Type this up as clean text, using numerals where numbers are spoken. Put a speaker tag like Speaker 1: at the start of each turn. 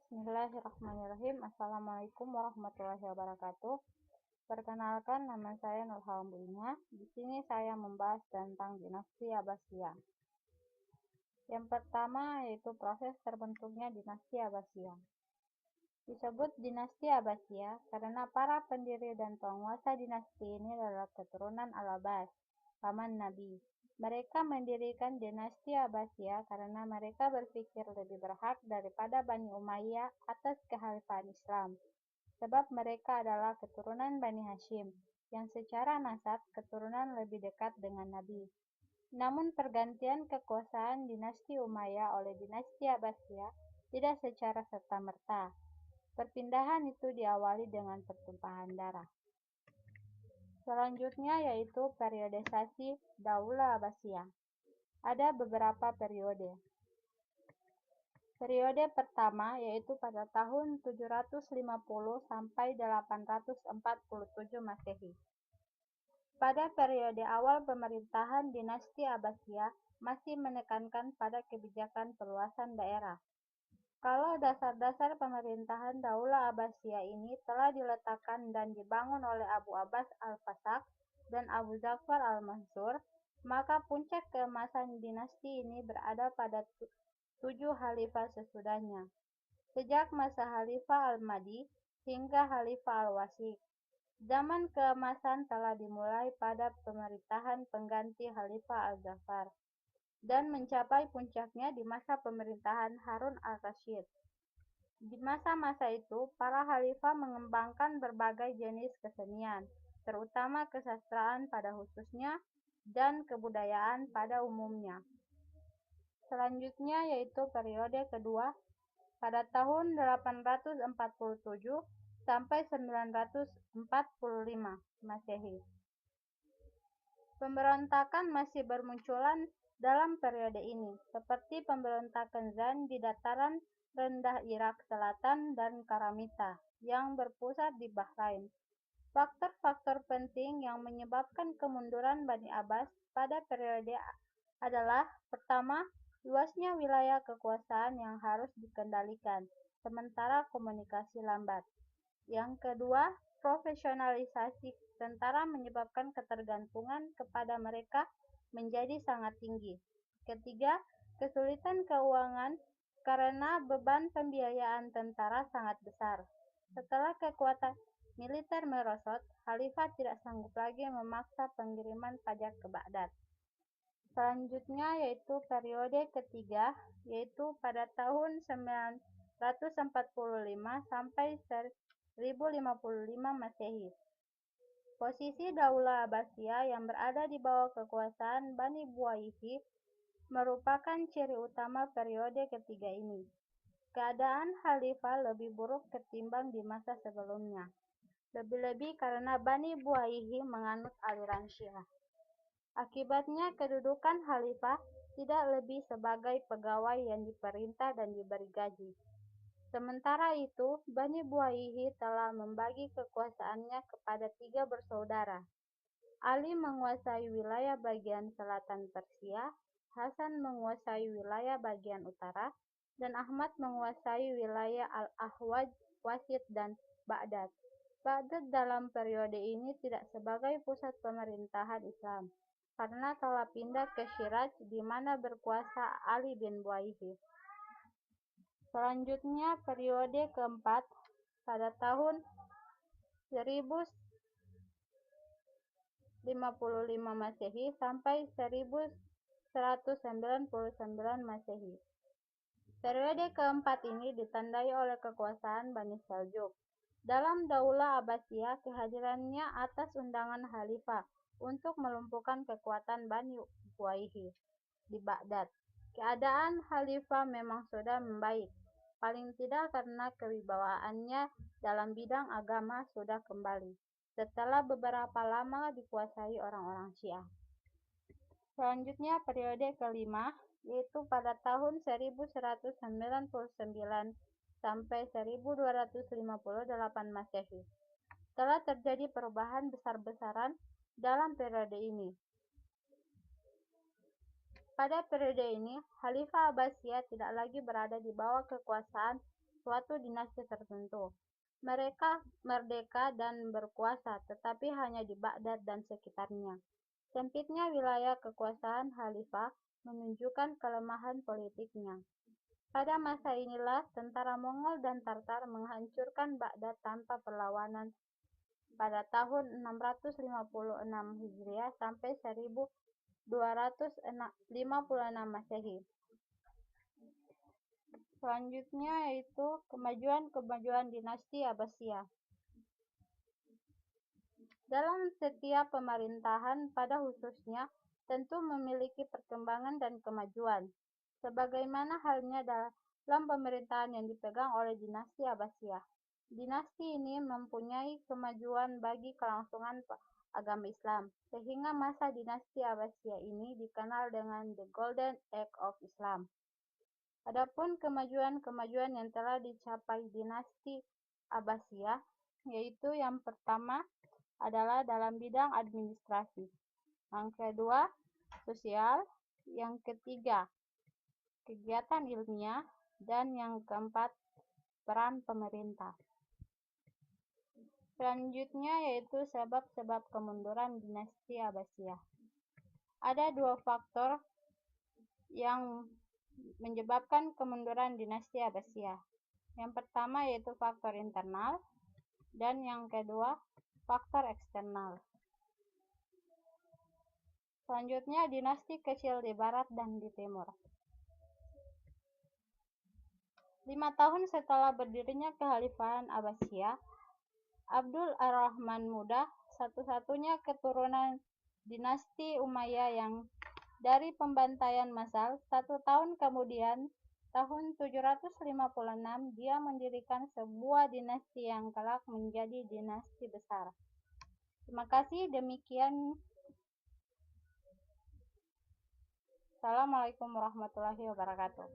Speaker 1: Bismillahirrahmanirrahim. Assalamualaikum warahmatullahi wabarakatuh. Perkenalkan, nama saya Nurhalambuina. Di sini saya membahas tentang dinasti Abbasiyah. Yang pertama yaitu proses terbentuknya dinasti Abbasiyah. Disebut dinasti Abbasiyah karena para pendiri dan penguasa dinasti ini adalah keturunan Al-Abbas, paman Nabi. Mereka mendirikan dinasti Abbasiyah karena mereka berpikir lebih berhak daripada Bani Umayyah atas kekhalifahan Islam, sebab mereka adalah keturunan Bani Hashim, yang secara nasab keturunan lebih dekat dengan Nabi. Namun pergantian kekuasaan dinasti Umayyah oleh dinasti Abbasiyah tidak secara serta-merta. Perpindahan itu diawali dengan pertumpahan darah. Selanjutnya yaitu periodisasi Daulah Abbasiyah. Ada beberapa periode. Periode pertama yaitu pada tahun 750 sampai 847 Masehi. Pada periode awal pemerintahan dinasti Abbasiyah masih menekankan pada kebijakan perluasan daerah. Kalau dasar-dasar pemerintahan Daulah Abbasiyah ini telah diletakkan dan dibangun oleh Abu Abbas al-Fasaq dan Abu Ja'far al-Mansur, maka puncak keemasan dinasti ini berada pada 7 khalifah sesudahnya, sejak masa Khalifah al-Mahdi hingga Khalifah al-Wasiq. Zaman keemasan telah dimulai pada pemerintahan pengganti Khalifah al-Ja'far dan mencapai puncaknya di masa pemerintahan Harun al-Rasyid. Di masa-masa itu, para khalifah mengembangkan berbagai jenis kesenian, terutama kesastraan pada khususnya dan kebudayaan pada umumnya. Selanjutnya yaitu periode kedua pada tahun 847 sampai 945 Masehi. Pemberontakan masih bermunculan dalam periode ini, seperti pemberontakan Zan di dataran rendah Irak Selatan dan Karamita yang berpusat di Bahrain. Faktor-faktor penting yang menyebabkan kemunduran Bani Abbas pada periode adalah: pertama, luasnya wilayah kekuasaan yang harus dikendalikan, sementara komunikasi lambat. Yang kedua, profesionalisasi tentara menyebabkan ketergantungan kepada mereka menjadi sangat tinggi. Ketiga, kesulitan keuangan karena beban pembiayaan tentara sangat besar. Setelah kekuatan militer merosot, khalifah tidak sanggup lagi memaksa pengiriman pajak ke Baghdad. Selanjutnya yaitu periode ketiga, yaitu pada tahun 945 sampai 1055 Masehi. Posisi Daulah Abbasiyah yang berada di bawah kekuasaan Bani Buwayhi merupakan ciri utama periode ketiga ini. Keadaan khalifah lebih buruk ketimbang di masa sebelumnya, lebih-lebih karena Bani Buwayhi menganut aliran Syiah. Akibatnya kedudukan khalifah tidak lebih sebagai pegawai yang diperintah dan diberi gaji. Sementara itu, Bani Buwayhi telah membagi kekuasaannya kepada 3 bersaudara. Ali menguasai wilayah bagian selatan Persia, Hasan menguasai wilayah bagian utara, dan Ahmad menguasai wilayah Al-Ahwaz, Wasit, dan Baghdad. Baghdad dalam periode ini tidak sebagai pusat pemerintahan Islam, karena telah pindah ke Syiraz di mana berkuasa Ali bin Buwayhi. Selanjutnya periode keempat pada tahun 1055 Masehi sampai 1199 Masehi. Periode keempat ini ditandai oleh kekuasaan Bani Seljuk. Dalam Daulah Abbasiyah, kehadirannya atas undangan khalifah untuk melumpuhkan kekuatan Bani Buwayhi di Baghdad. Keadaan khalifah memang sudah membaik, paling tidak karena kewibawaannya dalam bidang agama sudah kembali, setelah beberapa lama dikuasai orang-orang Syiah. Selanjutnya periode kelima, yaitu pada tahun 1199 sampai 1258 Masehi. Telah terjadi perubahan besar-besaran dalam periode ini. Pada periode ini, Khalifah Abbasiyah tidak lagi berada di bawah kekuasaan suatu dinasti tertentu. Mereka merdeka dan berkuasa, tetapi hanya di Baghdad dan sekitarnya. Sempitnya wilayah kekuasaan khalifah menunjukkan kelemahan politiknya. Pada masa inilah tentara Mongol dan Tartar menghancurkan Baghdad tanpa perlawanan pada tahun 656 Hijriah sampai 1256 Masehi. Selanjutnya yaitu kemajuan dinasti Abbasiyah. Dalam setiap pemerintahan pada khususnya tentu memiliki perkembangan dan kemajuan. Sebagaimana halnya dalam pemerintahan yang dipegang oleh dinasti Abbasiyah. Dinasti ini mempunyai kemajuan bagi kelangsungan agama Islam, sehingga masa dinasti Abbasiyah ini dikenal dengan The Golden Age of Islam. Adapun kemajuan-kemajuan yang telah dicapai dinasti Abbasiyah, yaitu yang pertama adalah dalam bidang administrasi, yang kedua sosial, yang ketiga kegiatan ilmiah, dan yang keempat peran pemerintah. Selanjutnya yaitu sebab-sebab kemunduran dinasti Abbasiyah. Ada dua faktor yang menyebabkan kemunduran dinasti Abbasiyah. Yang pertama yaitu faktor internal, dan yang kedua faktor eksternal. Selanjutnya dinasti kecil di barat dan di timur. 5 tahun setelah berdirinya kekhalifahan Abbasiyah, Abdul ar-Rahman Muda, satu-satunya keturunan dinasti Umayyah yang dari pembantaian massal, 1 tahun kemudian, tahun 756, dia mendirikan sebuah dinasti yang kelak menjadi dinasti besar. Terima kasih, demikian. Assalamualaikum warahmatullahi wabarakatuh.